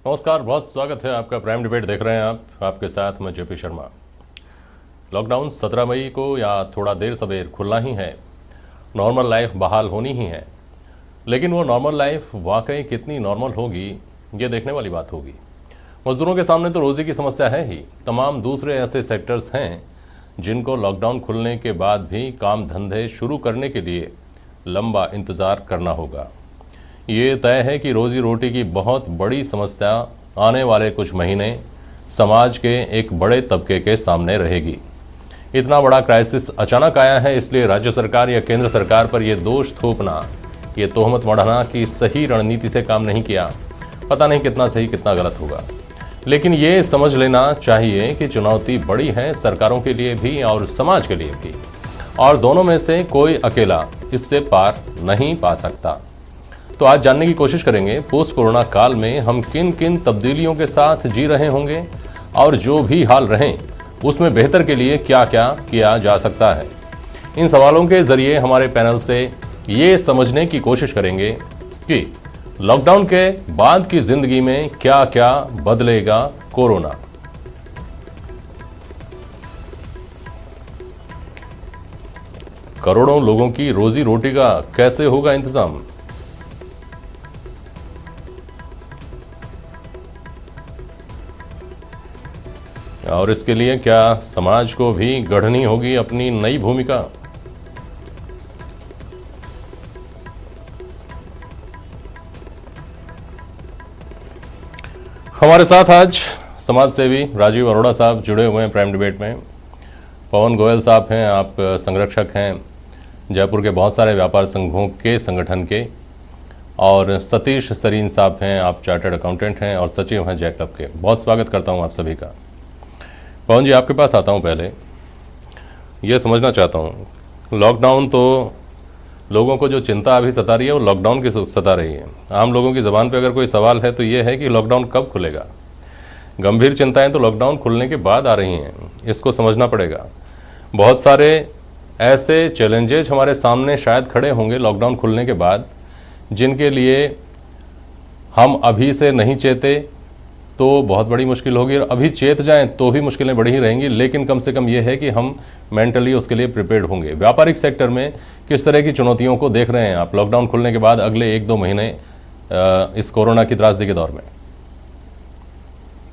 नमस्कार, बहुत स्वागत है आपका। प्राइम डिबेट देख रहे हैं आप, आपके साथ मैं जेपी शर्मा। लॉकडाउन 17 मई को या थोड़ा देर सवेर खुलना ही है, नॉर्मल लाइफ बहाल होनी ही है। लेकिन वो नॉर्मल लाइफ वाकई कितनी नॉर्मल होगी, ये देखने वाली बात होगी। मजदूरों के सामने तो रोज़ी की समस्या है ही, तमाम दूसरे ऐसे सेक्टर्स हैं जिनको लॉकडाउन खुलने के बाद भी काम धंधे शुरू करने के लिए लंबा इंतज़ार करना होगा। ये तय है कि रोज़ी रोटी की बहुत बड़ी समस्या आने वाले कुछ महीने समाज के एक बड़े तबके के सामने रहेगी। इतना बड़ा क्राइसिस अचानक आया है, इसलिए राज्य सरकार या केंद्र सरकार पर यह दोष थोपना, ये तोहमत मढ़ाना कि सही रणनीति से काम नहीं किया, पता नहीं कितना सही कितना गलत होगा। लेकिन ये समझ लेना चाहिए कि चुनौती बड़ी है, सरकारों के लिए भी और समाज के लिए भी, और दोनों में से कोई अकेला इससे पार नहीं पा सकता। तो आज जानने की कोशिश करेंगे पोस्ट कोरोना काल में हम किन किन तब्दीलियों के साथ जी रहे होंगे, और जो भी हाल रहें उसमें बेहतर के लिए क्या क्या किया जा सकता है। इन सवालों के जरिए हमारे पैनल से ये समझने की कोशिश करेंगे कि लॉकडाउन के बाद की जिंदगी में क्या क्या बदलेगा कोरोना। करोड़ों लोगों की रोजी रोटी का कैसे होगा इंतजाम। और इसके लिए क्या समाज को भी गढ़नी होगी अपनी नई भूमिका। हमारे साथ आज समाज सेवी राजीव अरोड़ा साहब जुड़े हुए हैं प्राइम डिबेट में। पवन गोयल साहब हैं, आप संरक्षक हैं जयपुर के बहुत सारे व्यापार संघों के संगठन के, और सतीश सरीन साहब हैं, आप चार्टर्ड अकाउंटेंट हैं और सचिव हैं जय क्लब के। बहुत स्वागत करता हूं आप सभी का। पवन जी, आपके पास आता हूं। पहले ये समझना चाहता हूं, लॉकडाउन तो लोगों को जो चिंता अभी सता रही है वो लॉकडाउन की सता रही है। आम लोगों की ज़बान पे अगर कोई सवाल है तो ये है कि लॉकडाउन कब खुलेगा। गंभीर चिंताएं तो लॉकडाउन खुलने के बाद आ रही हैं, इसको समझना पड़ेगा। बहुत सारे ऐसे चैलेंजेस हमारे सामने शायद खड़े होंगे लॉकडाउन खुलने के बाद, जिनके लिए हम अभी से नहीं चेते तो बहुत बड़ी मुश्किल होगी, और अभी चेत जाएं तो भी मुश्किलें बढ़ी ही रहेंगी। लेकिन कम से कम ये है कि हम मेंटली उसके लिए प्रिपेयर्ड होंगे। व्यापारिक सेक्टर में किस तरह की चुनौतियों को देख रहे हैं आप लॉकडाउन खुलने के बाद अगले 1-2 महीने इस कोरोना की त्रासदी के दौर में?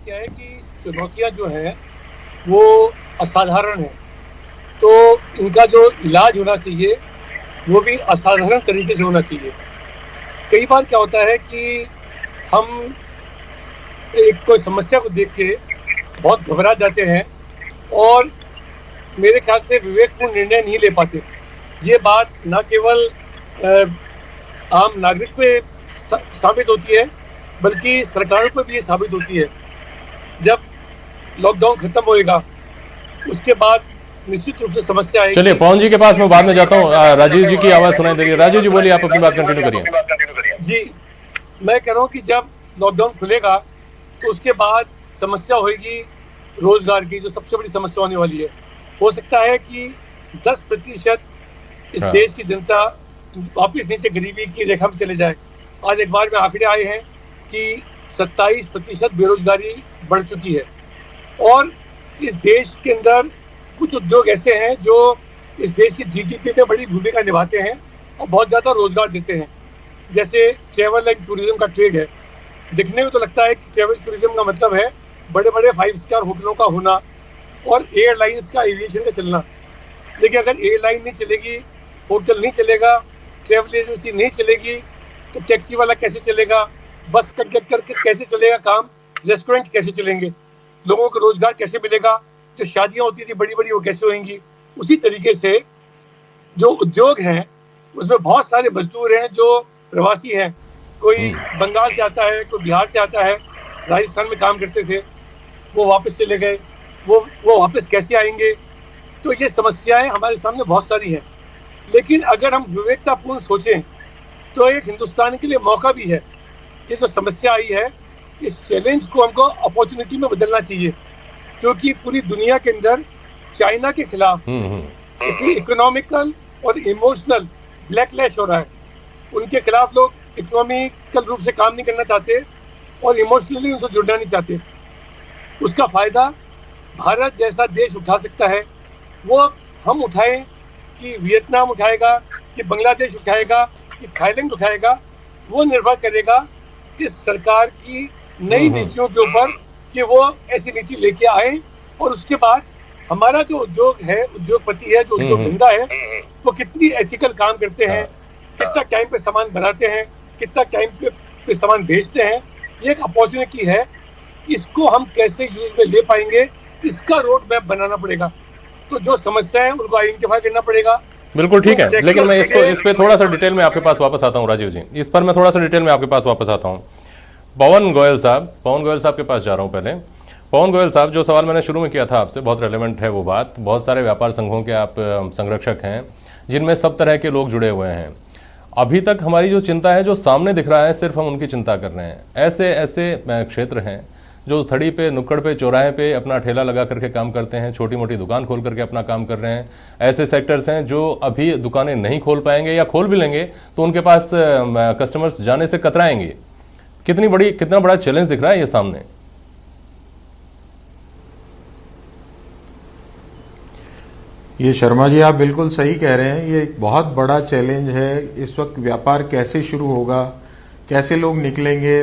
क्या है कि चुनौतियां जो है वो असाधारण है, तो इनका जो इलाज होना चाहिए वो भी असाधारण तरीके से होना चाहिए। कई बार क्या होता है कि हम एक कोई समस्या को देख के बहुत घबरा जाते हैं और मेरे ख्याल से विवेकपूर्ण निर्णय नहीं ले पाते। ये बात न केवल आम नागरिक पे साबित होती है, बल्कि सरकारों पर भी ये साबित होती है। जब लॉकडाउन खत्म होएगा उसके बाद निश्चित रूप से समस्या आएगी। चलिए पवन जी के पास मैं बाद में जाता हूँ। राजीव जी की आवाज़ सुनाई दे रही है। राजीव जी बोलिए, आप अपनी बात कंटिन्यू करिए। जी, मैं कह रहा हूँ कि जब लॉकडाउन खुलेगा तो उसके बाद समस्या होगी रोजगार की, जो सबसे बड़ी समस्या होने वाली है। हो सकता है कि 10% इस देश की जनता वापिस नीचे गरीबी की रेखा में चले जाए। आज एक बार में आंकड़े आए हैं कि 27% बेरोजगारी बढ़ चुकी है, और इस देश के अंदर कुछ उद्योग ऐसे हैं जो इस देश की जीडीपी में बड़ी भूमिका निभाते हैं और बहुत ज़्यादा रोजगार देते हैं। जैसे ट्रेवल एंड टूरिज्म का ट्रेड है। दिखने में तो लगता है कि ट्रेवल टूरिज्म का मतलब है बड़े बड़े 5 स्टार होटलों का होना और एयरलाइंस का, एविएशन का चलना। लेकिन अगर एयरलाइन नहीं चलेगी, होटल नहीं चलेगा, ट्रेवल एजेंसी नहीं चलेगी, तो टैक्सी वाला कैसे चलेगा, बस कंडक्टर कैसे चलेगा काम, रेस्टोरेंट कैसे चलेंगे, लोगों को रोजगार कैसे मिलेगा, जो शादियाँ होती थी बड़ी बड़ी वो कैसे होंगी। उसी तरीके से जो उद्योग हैं उसमें बहुत सारे मजदूर हैं जो प्रवासी हैं। कोई बंगाल से आता है, कोई बिहार से आता है, राजस्थान में काम करते थे, वो वापस चले गए, वो वापस कैसे आएंगे। तो ये समस्याएं हमारे सामने बहुत सारी हैं। लेकिन अगर हम विवेकतापूर्ण सोचें तो एक हिंदुस्तान के लिए मौका भी है। ये जो समस्या आई है, इस चैलेंज को हमको अपॉर्चुनिटी में बदलना चाहिए, क्योंकि पूरी दुनिया के अंदर चाइना के खिलाफ इकोनॉमिकल और इमोशनल बैकलैश हो रहा है। उनके खिलाफ लोग इकोनॉमिकल रूप से काम नहीं करना चाहते और इमोशनली उनसे जुड़ना नहीं चाहते। उसका फायदा भारत जैसा देश उठा सकता है, वो हम उठाएं कि वियतनाम उठाएगा, कि बांग्लादेश उठाएगा, कि थाईलैंड उठाएगा, वो निर्भर करेगा इस सरकार की नई नीतियों के ऊपर कि वो ऐसी नीति लेके आए। और उसके बाद हमारा जो उद्योग है, उद्योगपति है, जो उद्योग धंधा है, वो कितनी एथिकल काम करते हैं, कितना टाइम पे सामान बनाते हैं, कितना टाइम पे सामान बेचते हैं, ये एक अपॉर्चुनिटी है। इसको हम कैसे यूज में ले पाएंगे, इसका रोड मैप बनाना पड़ेगा। तो जो समस्या है उनको आइडेंटिफाई करना पड़ेगा। बिल्कुल ठीक है, लेकिन मैं इस पे थोड़ा सा डिटेल में आपके पास वापस आता हूँ राजीव जी। इस पर मैं थोड़ा सा डिटेल में आपके पास वापस आता हूँ। पवन गोयल साहब के पास जा रहा हूँ पहले। पवन गोयल साहब, जो सवाल मैंने शुरू में किया था आपसे, बहुत रेलेवेंट है वो बात। बहुत सारे व्यापार संघों के आप संरक्षक हैं, जिनमें सब तरह के लोग जुड़े हुए हैं। अभी तक हमारी जो चिंता है, जो सामने दिख रहा है, सिर्फ हम उनकी चिंता कर रहे हैं। ऐसे ऐसे क्षेत्र हैं जो थड़ी पे, नुक्कड़ पे, चौराहे पे अपना ठेला लगा करके काम करते हैं, छोटी मोटी दुकान खोल करके अपना काम कर रहे हैं। ऐसे सेक्टर्स हैं जो अभी दुकानें नहीं खोल पाएंगे, या खोल भी लेंगे तो उनके पास कस्टमर्स जाने से कतराएंगे। कितना बड़ा चैलेंज दिख रहा है ये सामने। ये शर्मा जी, आप बिल्कुल सही कह रहे हैं। ये एक बहुत बड़ा चैलेंज है। इस वक्त व्यापार कैसे शुरू होगा, कैसे लोग निकलेंगे,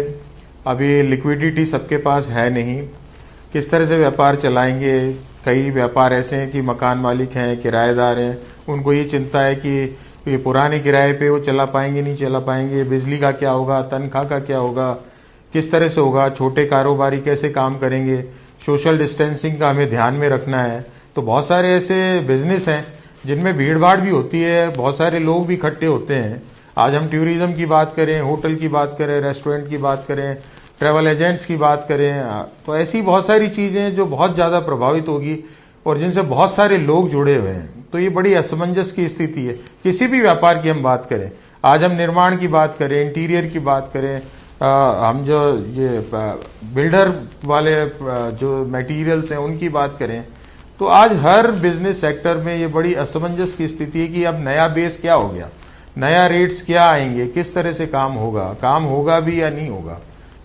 अभी लिक्विडिटी सबके पास है नहीं, किस तरह से व्यापार चलाएंगे। कई व्यापार ऐसे हैं कि मकान मालिक हैं, किराएदार हैं, उनको ये चिंता है कि ये पुराने किराए पे वो चला पाएंगे, नहीं चला पाएंगे, बिजली का क्या होगा, तनख्वाह का क्या होगा, किस तरह से होगा, छोटे कारोबारी कैसे काम करेंगे, सोशल डिस्टेंसिंग का हमें ध्यान में रखना है। तो बहुत सारे ऐसे बिजनेस हैं जिनमें भीड़ भाड़ भी होती है, बहुत सारे लोग भी इकट्ठे होते हैं। आज हम टूरिज्म की बात करें, होटल की बात करें, रेस्टोरेंट की बात करें, ट्रैवल एजेंट्स की बात करें, तो ऐसी बहुत सारी चीजें जो बहुत ज्यादा प्रभावित होगी और जिनसे बहुत सारे लोग जुड़े हुए हैं। तो ये बड़ी असमंजस की स्थिति है। किसी भी व्यापार की हम बात करें, आज हम निर्माण की बात करें, इंटीरियर की बात करें, हम जो ये बिल्डर वाले जो मटेरियल्स हैं उनकी बात करें, तो आज हर बिजनेस सेक्टर में ये बड़ी असमंजस की स्थिति है कि अब नया बेस क्या हो गया, नया रेट्स क्या आएंगे, किस तरह से काम होगा भी या नहीं होगा।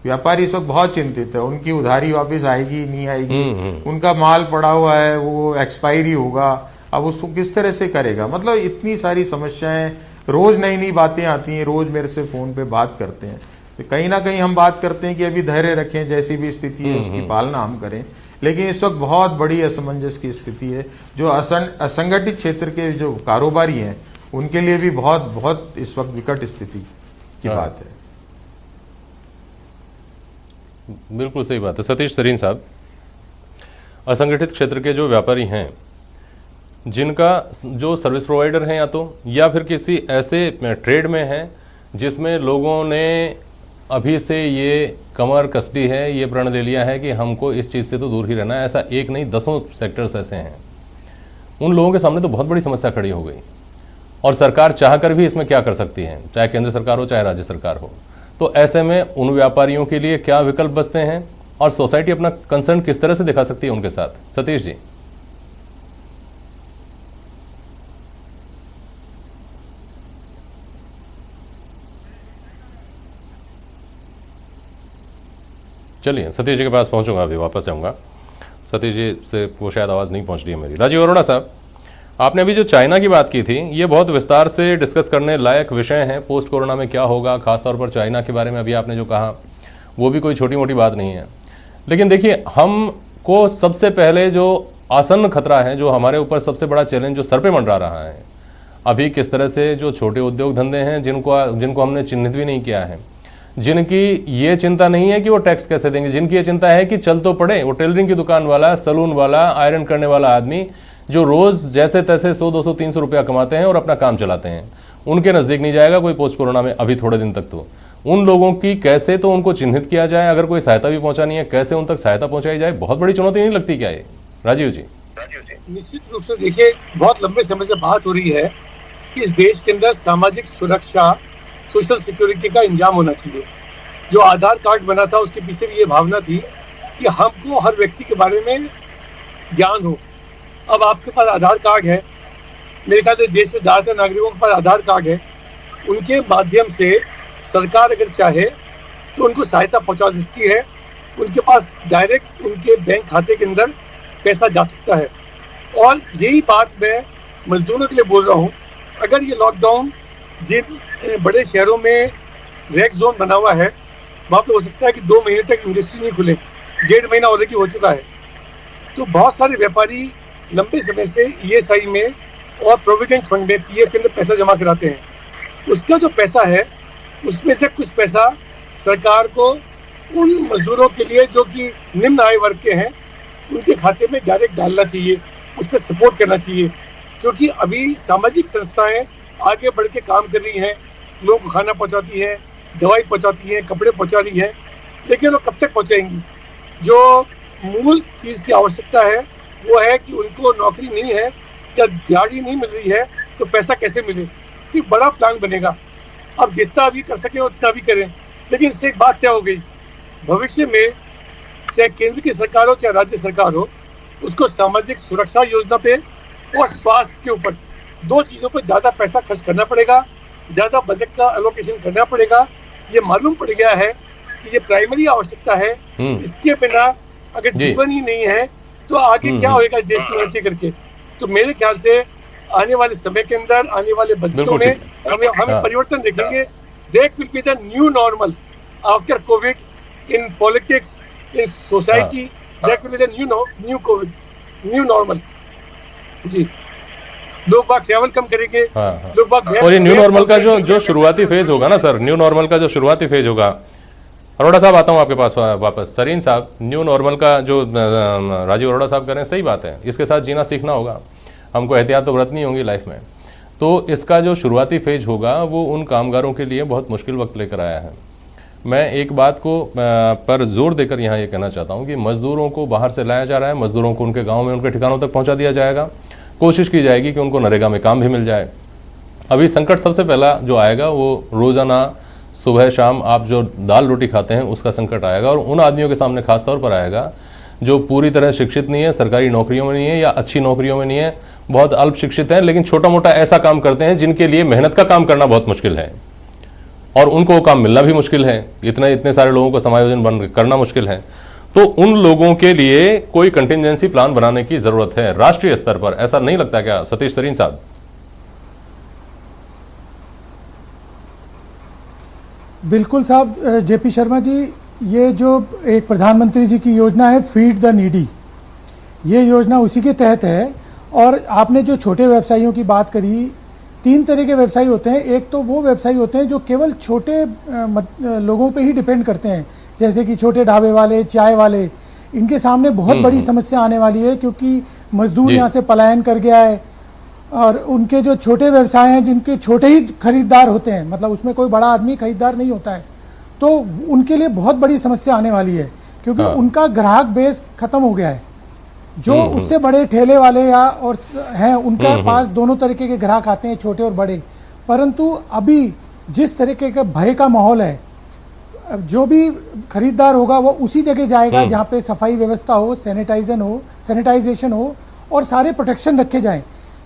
व्यापारी इस वक्त बहुत चिंतित है, उनकी उधारी वापस आएगी नहीं आएगी, उनका माल पड़ा हुआ है वो एक्सपायरी होगा, अब उसको किस तरह से करेगा। मतलब इतनी सारी समस्याएं, रोज नई नई बातें आती हैं, रोज मेरे से फोन पे बात करते हैं। तो कहीं ना कहीं हम बात करते हैं कि अभी धैर्य रखें, जैसी भी स्थिति है उसकी पालना हम करें, लेकिन इस वक्त बहुत बड़ी असमंजस की स्थिति है। जो असंगठित क्षेत्र के जो कारोबारी हैं उनके लिए भी बहुत बहुत इस वक्त विकट स्थिति की बात है। बिल्कुल सही बात है। सतीश सरीन साहब, असंगठित क्षेत्र के जो व्यापारी हैं, जिनका जो सर्विस प्रोवाइडर हैं या फिर किसी ऐसे ट्रेड में हैं जिसमें लोगों ने अभी से ये कमर कसती है, ये प्रण ले लिया है कि हमको इस चीज़ से तो दूर ही रहना है, ऐसा एक नहीं दसों सेक्टर्स ऐसे हैं, उन लोगों के सामने तो बहुत बड़ी समस्या खड़ी हो गई। और सरकार चाहकर भी इसमें क्या कर सकती है, चाहे केंद्र सरकार हो चाहे राज्य सरकार हो। तो ऐसे में उन व्यापारियों के लिए क्या विकल्प बचते हैं और सोसाइटी अपना कंसर्न किस तरह से दिखा सकती है उनके साथ? सतीश जी। चलिए, सतीश जी के पास पहुंचूंगा, अभी वापस आऊँगा। सतीश जी से वो शायद आवाज़ नहीं पहुंच रही है मेरी। राजीव अरोड़ा साहब, आपने अभी जो चाइना की बात की थी, ये बहुत विस्तार से डिस्कस करने लायक विषय है। पोस्ट कोरोना में क्या होगा, खासतौर पर चाइना के बारे में अभी आपने जो कहा, वो भी कोई छोटी मोटी बात नहीं है। लेकिन देखिए, हमको सबसे पहले जो आसन्न खतरा है, जो हमारे ऊपर सबसे बड़ा चैलेंज जो सर पे मंडरा रहा है अभी, किस तरह से जो छोटे उद्योग धंधे हैं, जिनको हमने चिन्हित भी नहीं किया है, जिनकी ये चिंता नहीं है कि वो टैक्स कैसे देंगे, जिनकी ये चिंता है कि चल तो पड़े, वो टेलरिंग की दुकान वाला, सलून वाला, आयरन करने वाला आदमी जो रोज़ जैसे तैसे 100, 200, 300 रुपया कमाते हैं और अपना काम चलाते हैं, उनके नज़दीक नहीं जाएगा कोई पोस्ट कोरोना में अभी थोड़े दिन तक। तो उन लोगों की कैसे तो उनको चिन्हित किया जाए, अगर कोई सहायता भी पहुंचानी है कैसे उन तक सहायता पहुंचाई जाए, बहुत बड़ी चुनौती नहीं लगती क्या ये? राजीव जी। निश्चित रूप से देखिए, बहुत लंबे समय से बात हो रही है कि इस देश के अंदर सामाजिक सुरक्षा, सोशल सिक्योरिटी का इंतजाम होना चाहिए। जो आधार कार्ड बना था उसके पीछे भी ये भावना थी कि हमको हर व्यक्ति के बारे में ज्ञान हो। अब आपके पास आधार कार्ड है, मेरे ख्याल से देश के ज़्यादातर नागरिकों के पास आधार कार्ड है, उनके माध्यम से सरकार अगर चाहे तो उनको सहायता पहुंचा सकती है, उनके पास डायरेक्ट उनके बैंक खाते के अंदर पैसा जा सकता है। और यही बात मैं मजदूरों के लिए बोल रहा हूँ। अगर ये लॉकडाउन जिन बड़े शहरों में रेड जोन बना हुआ है, वहाँ पे हो सकता है कि 2 महीने तक इंडस्ट्री नहीं खुले, 1.5 महीना ऑलरेडी हो चुका है। तो बहुत सारे व्यापारी लंबे समय से ESI में और प्रोविडेंट फंड में PF के अंदर पैसा जमा कराते हैं। उसका जो पैसा है उसमें से कुछ पैसा सरकार को उन मजदूरों के लिए जो कि निम्न आय वर्ग के हैं उनके खाते में डायरेक्ट डालना चाहिए, उस पर सपोर्ट करना चाहिए। क्योंकि अभी सामाजिक संस्थाएं आगे बढ़ के काम कर रही हैं, लोगों को खाना पहुंचाती हैं, दवाई पहुंचाती हैं, कपड़े पहुंचा रही हैं, लेकिन वो कब तक पहुंचाएंगी? जो मूल चीज़ की आवश्यकता है वो है कि उनको नौकरी नहीं है या दिहाड़ी नहीं मिल रही है तो पैसा कैसे मिले? एक बड़ा प्लान बनेगा। अब जितना भी कर सके उतना भी करें, लेकिन इससे एक बात तय हो गई, भविष्य में चाहे केंद्र की सरकार हो चाहे राज्य सरकार हो, उसको सामाजिक सुरक्षा योजना पे और स्वास्थ्य के ऊपर 2 चीज़ों पर ज़्यादा पैसा खर्च करना पड़ेगा, ज़्यादा बजट का एलोकेशन करना पड़ेगा। ये मालूम पड़ गया है कि ये प्राइमरी आवश्यकता है। इसके बिना अगर जीवन ही नहीं है तो आगे क्या होगा देश की उन्नति करके? तो मेरे ख्याल से आने वाले समय के अंदर, आने वाले बजटों में हमें परिवर्तन देखेंगे। That will be the new normal after COVID in politics, in society. That will be the new COVID, new normal. जी, लोग बाग ट्रैवल कम करेंगे, लोग बाग। और ये न्यू नॉर्मल का जो शुरुआती फेज होगा ना सर, न्यू नॉर्मल का जो शुरुआती फेज होगा, अरोड़ा साहब आता हूँ आपके पास वापस। सरीन साहब, न्यू नॉर्मल का जो राजीव अरोड़ा साहब कह रहे हैं सही बात है, इसके साथ जीना सीखना होगा, हमको एहतियात तो बरतनी होंगी लाइफ में। तो इसका जो शुरुआती फेज होगा वो उन कामगारों के लिए बहुत मुश्किल वक्त लेकर आया है। मैं एक बात को पर जोर देकर यहाँ ये कहना चाहता हूँ कि मज़दूरों को बाहर से लाया जा रहा है, मज़दूरों को उनके गाँव में उनके ठिकानों तक पहुँचा दिया जाएगा, कोशिश की जाएगी कि उनको नरेगा में काम भी मिल जाए। अभी संकट सबसे पहला जो आएगा वो रोज़ाना सुबह शाम आप जो दाल रोटी खाते हैं उसका संकट आएगा, और उन आदमियों के सामने खास तौर पर आएगा जो पूरी तरह शिक्षित नहीं है, सरकारी नौकरियों में नहीं है या अच्छी नौकरियों में नहीं है, बहुत अल्प शिक्षित हैं, लेकिन छोटा मोटा ऐसा काम करते हैं जिनके लिए मेहनत का काम करना बहुत मुश्किल है और उनको वो काम मिलना भी मुश्किल है, इतने सारे लोगों को समायोजन करना मुश्किल है। तो उन लोगों के लिए कोई कंटिजेंसी प्लान बनाने की जरूरत है राष्ट्रीय स्तर पर, ऐसा नहीं लगता क्या सतीश सरीन साहब? बिल्कुल साहब, जेपी शर्मा जी, ये जो एक प्रधानमंत्री जी की योजना है फीड द नीडी, ये योजना उसी के तहत है। और आपने जो छोटे व्यवसायियों की बात करी, 3 तरह के व्यवसायी होते हैं। एक तो वो व्यवसायी होते हैं जो केवल छोटे लोगों पे ही डिपेंड करते हैं, जैसे कि छोटे ढाबे वाले, चाय वाले। इनके सामने बहुत बड़ी समस्या आने वाली है क्योंकि मजदूर यहाँ से पलायन कर गया है और उनके जो छोटे व्यवसाय हैं जिनके छोटे ही खरीदार होते हैं, मतलब उसमें कोई बड़ा आदमी खरीदार नहीं होता है, तो उनके लिए बहुत बड़ी समस्या आने वाली है क्योंकि उनका ग्राहक बेस खत्म हो गया है। जो उससे बड़े ठेले वाले या और हैं उनके पास दोनों तरीके के ग्राहक आते हैं, छोटे और बड़े। परंतु अभी जिस तरीके का भय का माहौल है, जो भी खरीदार होगा वो उसी जगह जाएगा जहाँ पे सफाई व्यवस्था हो, सैनिटाइजेशन हो और सारे प्रोटेक्शन रखे जाएं।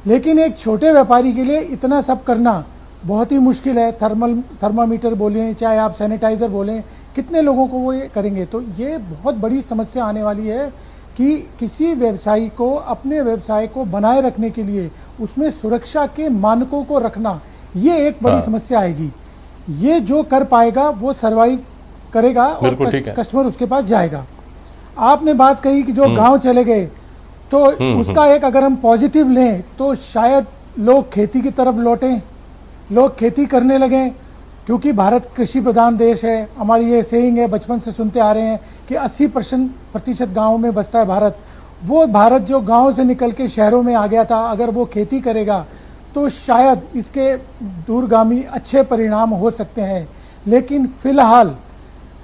लेकिन एक छोटे व्यापारी के लिए इतना सब करना बहुत ही मुश्किल है। थर्मामीटर बोलें, चाहे आप सैनिटाइजर बोलें, कितने लोगों को वो ये करेंगे? तो ये बहुत बड़ी समस्या आने वाली है कि किसी व्यवसायी को अपने व्यवसाय को बनाए रखने के लिए उसमें सुरक्षा के मानकों को रखना, ये एक बड़ी समस्या आएगी। ये जो कर पाएगा वो सरवाइव करेगा और कस्टमर उसके पास जाएगा। आपने बात कही कि जो गांव चले गए, तो उसका एक अगर हम पॉजिटिव लें तो शायद लोग खेती की तरफ लौटें, लोग खेती करने लगें, क्योंकि भारत कृषि प्रधान देश है। हमारी ये सेइंग है, बचपन से सुनते आ रहे हैं कि 80% गाँव में बसता है भारत। वो भारत जो गांव से निकल के शहरों में आ गया था, अगर वो खेती करेगा तो शायद इसके दूरगामी अच्छे परिणाम हो सकते हैं। लेकिन फिलहाल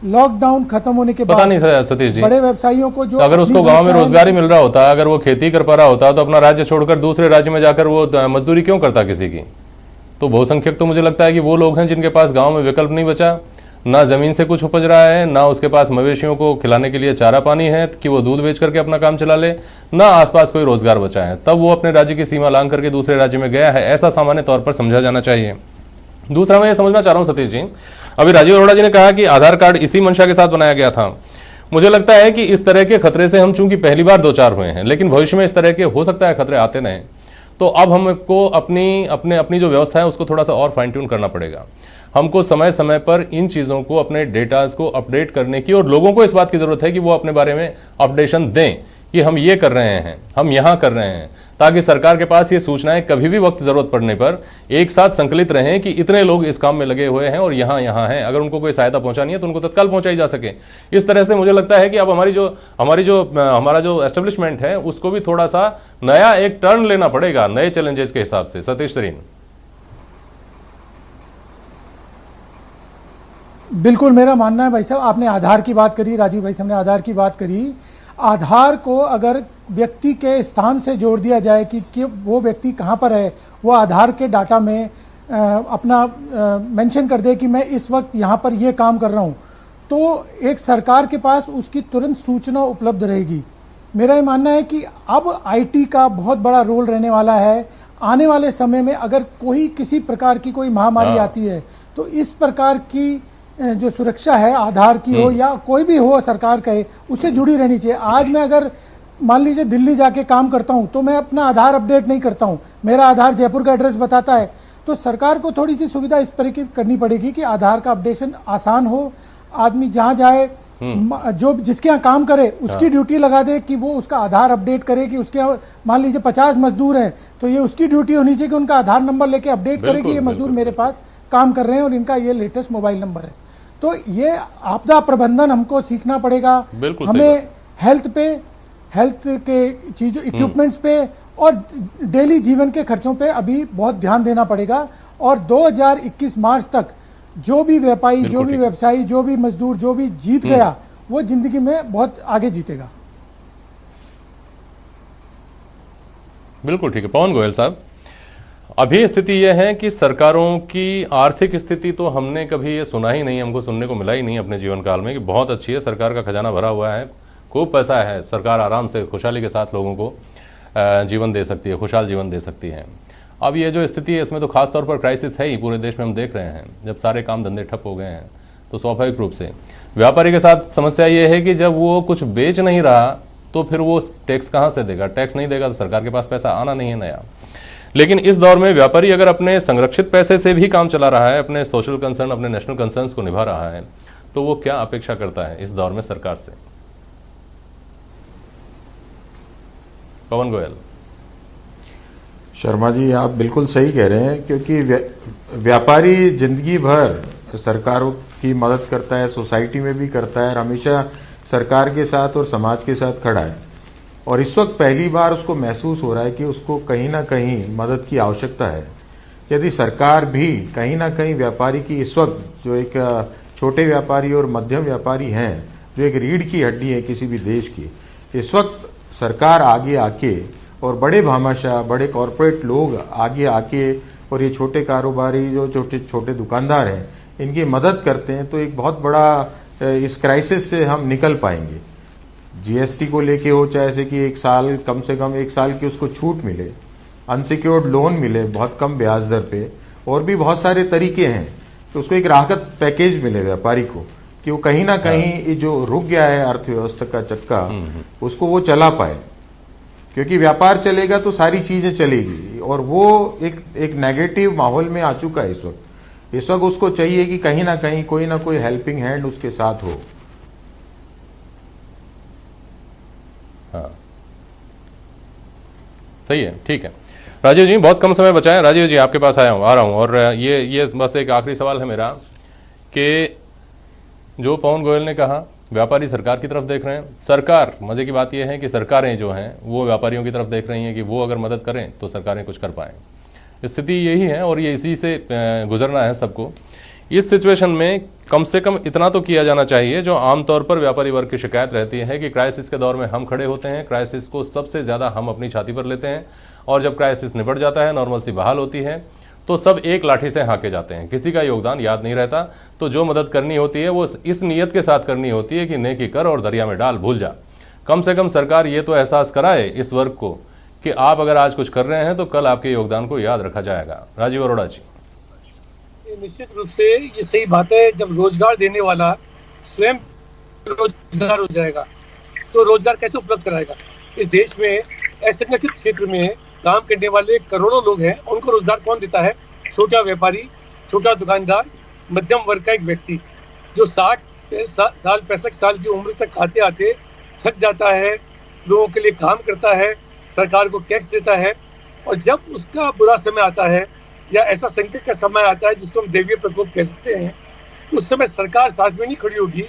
लॉकडाउन खत्म होने के बाद पता नहीं सतीश जी, बड़े व्यवसायियों को जो अगर उसको गांव में रोजगार ही मिल रहा होता, अगर वो खेती कर पा रहा होता, तो अपना राज्य छोड़कर दूसरे राज्य में जाकर वो मजदूरी क्यों करता किसी की? तो बहुसंख्यक तो मुझे लगता है कि वो लोग हैं जिनके पास गांव में विकल्प नहीं बचा, ना जमीन से कुछ उपज रहा है, ना उसके पास मवेशियों को खिलाने के लिए चारा पानी है कि वो दूध बेच करके अपना काम चला ले, ना आसपास कोई रोजगार बचा है, तब वो अपने राज्य की सीमा लांघ करके दूसरे राज्य में गया है। ऐसा सामान्य तौर पर समझा जाना चाहिए। दूसरा मैं ये समझना चाह रहा हूँ सतीश जी, अभी राजीव अरोड़ा जी ने कहा कि आधार कार्ड इसी मंशा के साथ बनाया गया था। मुझे लगता है कि इस तरह के खतरे से हम चूंकि पहली बार दो चार हुए हैं, लेकिन भविष्य में इस तरह के हो सकता है खतरे आते रहें, तो अब हमको अपनी जो व्यवस्था है उसको थोड़ा सा और फाइन ट्यून करना पड़ेगा। हमको समय समय पर इन चीज़ों को, अपने डेटाज को अपडेट करने की, और लोगों को इस बात की ज़रूरत है कि वो अपने बारे में अपडेशन दें कि हम ये कर रहे हैं, हम यहाँ कर रहे हैं, ताकि सरकार के पास ये सूचनाएं कभी भी वक्त ज़रूरत पड़ने पर एक साथ संकलित रहें कि इतने लोग इस काम में लगे हुए हैं और यहाँ हैं। अगर उनको कोई सहायता पहुँचानी है तो उनको तत्काल पहुँचाई जा सके। इस तरह से मुझे लगता है कि अब हमारा जो एस्टेब्लिशमेंट है उसको भी थोड़ा सा नया एक टर्न लेना पड़ेगा नए चैलेंजेस के हिसाब से। सतीश तरीन। बिल्कुल मेरा मानना है भाई साहब, आपने आधार की बात करी, राजीव भाई साहब ने आधार की बात करी। आधार को अगर व्यक्ति के स्थान से जोड़ दिया जाए कि वो व्यक्ति कहाँ पर है, वो आधार के डाटा में अपना मेंशन कर दे कि मैं इस वक्त यहाँ पर ये काम कर रहा हूँ, तो एक सरकार के पास उसकी तुरंत सूचना उपलब्ध रहेगी। मेरा ये मानना है कि अब आईटी का बहुत बड़ा रोल रहने वाला है। आने वाले समय में अगर किसी प्रकार की कोई महामारी आती है तो इस प्रकार की जो सुरक्षा है आधार की हो या कोई भी हो सरकार कहे, उससे जुड़ी रहनी चाहिए। आज मैं अगर मान लीजिए दिल्ली जाके काम करता हूं तो मैं अपना आधार अपडेट नहीं करता हूं, मेरा आधार जयपुर का एड्रेस बताता है, तो सरकार को थोड़ी सी सुविधा इस तरह की करनी पड़ेगी कि आधार का अपडेशन आसान हो। आदमी जहां जाए, जो जिसके यहाँ काम करे उसकी ड्यूटी लगा दे कि वो उसका आधार अपडेट करे, कि उसके यहाँ मान लीजिए 50 मजदूर हैं तो ये उसकी ड्यूटी होनी चाहिए कि उनका आधार नंबर लेके अपडेट करे कि ये मजदूर मेरे पास काम कर रहे हैं और इनका ये लेटेस्ट मोबाइल नंबर है। तो ये आपदा प्रबंधन हमको सीखना पड़ेगा। हमें हेल्थ के चीजों, इक्विपमेंट्स पे और डेली जीवन के खर्चों पे अभी बहुत ध्यान देना पड़ेगा। और 2021 मार्च तक जो भी व्यापारी, जो भी व्यवसायी, जो भी मजदूर, जो भी जीत गया वो जिंदगी में बहुत आगे जीतेगा। बिल्कुल ठीक है। पवन गोयल साहब, अभी स्थिति यह है कि सरकारों की आर्थिक स्थिति तो हमने कभी ये सुना ही नहीं, हमको सुनने को मिला ही नहीं अपने जीवन काल में कि बहुत अच्छी है, सरकार का खजाना भरा हुआ है, खूब पैसा है, सरकार आराम से खुशहाली के साथ लोगों को जीवन दे सकती है, खुशहाल जीवन दे सकती है। अब ये जो स्थिति है इसमें तो खास तौर पर क्राइसिस है ही, पूरे देश में हम देख रहे हैं। जब सारे काम धंधे ठप हो गए हैं तो स्वाभाविक रूप से व्यापारी के साथ समस्या ये है कि जब वो कुछ बेच नहीं रहा तो फिर वो टैक्स कहाँ से देगा, टैक्स नहीं देगा तो सरकार के पास पैसा आना नहीं है नया। लेकिन इस दौर में व्यापारी अगर अपने संरक्षित पैसे से भी काम चला रहा है, अपने सोशल कंसर्न, अपने नेशनल कंसर्न्स को निभा रहा है, तो वो क्या अपेक्षा करता है इस दौर में सरकार से? पवन गोयल। शर्मा जी, आप बिल्कुल सही कह रहे हैं, क्योंकि व्यापारी जिंदगी भर सरकारों की मदद करता है, सोसाइटी में भी करता है और हमेशा सरकार के साथ और समाज के साथ खड़ा है। और इस वक्त पहली बार उसको महसूस हो रहा है कि उसको कहीं ना कहीं मदद की आवश्यकता है। यदि सरकार भी कहीं ना कहीं व्यापारी की, इस वक्त जो एक छोटे व्यापारी और मध्यम व्यापारी हैं, जो एक रीढ़ की हड्डी है किसी भी देश की, इस वक्त सरकार आगे आके और बड़े भामाशाह, बड़े कॉरपोरेट लोग आगे आके और ये छोटे कारोबारी जो छोटे छोटे दुकानदार हैं इनकी मदद करते हैं, तो एक बहुत बड़ा इस क्राइसिस से हम निकल पाएंगे। जीएसटी को लेके हो, चाहे ऐसे कि एक साल, कम से कम 1 साल की उसको छूट मिले, अनसिक्योर्ड लोन मिले बहुत कम ब्याज दर पे, और भी बहुत सारे तरीके हैं कि उसको एक राहत पैकेज मिले व्यापारी को, कि वो कहीं ना कहीं जो रुक गया है अर्थव्यवस्था का चक्का उसको वो चला पाए। क्योंकि व्यापार चलेगा तो सारी चीजें चलेगी, और वो एक नेगेटिव माहौल में आ चुका है इस वक्त उसको चाहिए कि कहीं ना कहीं कोई ना कोई हेल्पिंग हैंड उसके साथ हो। हाँ, सही है, ठीक है। राजीव जी, बहुत कम समय बचा है। राजीव जी, आपके पास आ रहा हूँ और ये बस एक आखिरी सवाल है मेरा कि जो पवन गोयल ने कहा व्यापारी सरकार की तरफ देख रहे हैं, सरकार, मजे की बात यह है कि सरकारें जो हैं वो व्यापारियों की तरफ देख रही हैं कि वो अगर मदद करें तो सरकारें कुछ कर पाएँ। स्थिति यही है और ये इसी से गुजरना है सबको। इस सिचुएशन में कम से कम इतना तो किया जाना चाहिए जो आमतौर पर व्यापारी वर्ग की शिकायत रहती है कि क्राइसिस के दौर में हम खड़े होते हैं, क्राइसिस को सबसे ज़्यादा हम अपनी छाती पर लेते हैं, और जब क्राइसिस निपट जाता है, नॉर्मल सी बहाल होती है, तो सब एक लाठी से हाँके जाते हैं, किसी का योगदान याद नहीं रहता। तो जो मदद करनी होती है वो इस नीयत के साथ करनी होती है कि नेकी कर और दरिया में डाल, भूल जा। कम से कम सरकार ये तो एहसास कराए इस वर्ग को कि आप अगर आज कुछ कर रहे हैं तो कल आपके योगदान को याद रखा जाएगा। राजीव अरोड़ा जी। निश्चित रूप से ये सही बात है। जब रोजगार देने वाला स्वयं रोजगार हो जाएगा तो रोजगार कैसे उपलब्ध कराएगा? इस देश में असंगठित क्षेत्र में काम करने वाले करोड़ों लोग हैं, उनको रोजगार कौन देता है? छोटा व्यापारी, छोटा दुकानदार, मध्यम वर्ग का एक व्यक्ति जो 60 साल 65 साल की उम्र तक आते आते थक जाता है, लोगों के लिए काम करता है, सरकार को टैक्स देता है, और जब उसका बुरा समय आता है या ऐसा संकट का समय आता है जिसको हम दैवीय प्रकोप कह सकते हैं, उस समय सरकार साथ में नहीं खड़ी होगी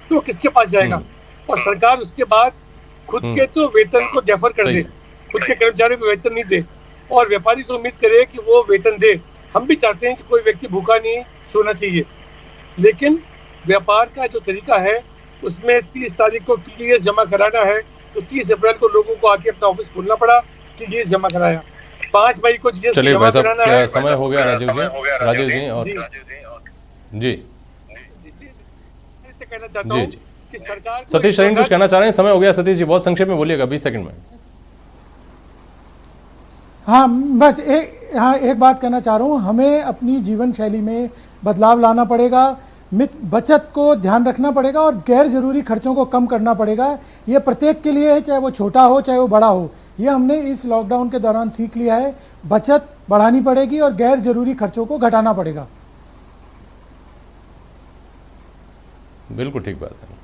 तो किसके पास जाएगा? और सरकार उसके बाद खुद के तो वेतन को डेफर कर दे, खुद के कर्मचारियों को वेतन नहीं दे और व्यापारी से उम्मीद करे कि वो वेतन दे। हम भी चाहते हैं कि कोई व्यक्ति भूखा नहीं सोना चाहिए, लेकिन व्यापार का जो तरीका है उसमें 30 तारीख को TDS जमा कराना है तो 30 अप्रैल को लोगों को आके अपना ऑफिस खोलना पड़ा, TDS जमा कराया। 5 मई को GST चलिए जमा भाई साहब, कराना क्या है। समय हो गया राजीव जी और जी कहना चाहता जी हूं जी कि सरकार को सतीश इस शरीन कुछ वक्त- कहना चाह रहे हैं? समय हो गया सतीश जी, बहुत संक्षेप में बोलिएगा, 20 सेकंड में। हाँ, बस एक बात कहना चाह रहा हूँ, हमें अपनी जीवन शैली में बदलाव लाना पड़ेगा, बचत को ध्यान रखना पड़ेगा और गैर जरूरी खर्चों को कम करना पड़ेगा। ये प्रत्येक के लिए है, चाहे वो छोटा हो चाहे वो बड़ा हो। ये हमने इस लॉकडाउन के दौरान सीख लिया है। बचत बढ़ानी पड़ेगी और गैर जरूरी खर्चों को घटाना पड़ेगा। बिल्कुल ठीक बात है।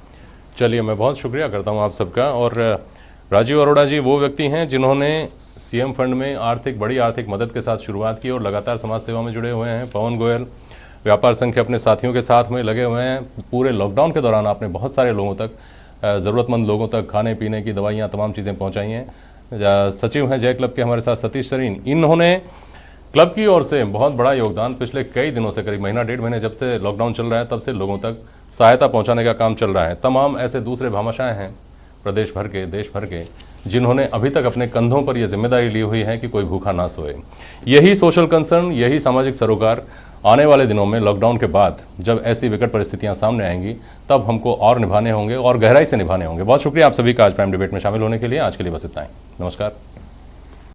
चलिए, मैं बहुत शुक्रिया करता हूं आप सबका। और राजीव अरोड़ा जी वो व्यक्ति हैं जिन्होंने CM फंड में बड़ी आर्थिक मदद के साथ शुरुआत की और लगातार समाज सेवा में जुड़े हुए हैं। पवन गोयल व्यापार संघ के अपने साथियों के साथ में लगे हुए हैं। पूरे लॉकडाउन के दौरान आपने बहुत सारे लोगों तक, ज़रूरतमंद लोगों तक खाने पीने की दवाइयाँ, तमाम चीज़ें पहुँचाई हैं। सचिव हैं जय क्लब के हमारे साथ सतीश शरीन, इन्होंने क्लब की ओर से बहुत बड़ा योगदान पिछले कई दिनों से, करीब महीना 1.5 महीने जब से लॉकडाउन चल रहा है तब से लोगों तक सहायता पहुंचाने का काम चल रहा है। तमाम ऐसे दूसरे भामाशाह हैं प्रदेश भर के, देश भर के, जिन्होंने अभी तक अपने कंधों पर यह जिम्मेदारी ली हुई है कि कोई भूखा ना सोए। यही सोशल कंसर्न, यही सामाजिक सरोकार आने वाले दिनों में लॉकडाउन के बाद जब ऐसी विकट परिस्थितियां सामने आएंगी तब हमको और निभाने होंगे और गहराई से निभाने होंगे। बहुत शुक्रिया आप सभी का आज प्राइम डिबेट में शामिल होने के लिए। आज के लिए बस इतना ही। नमस्कार।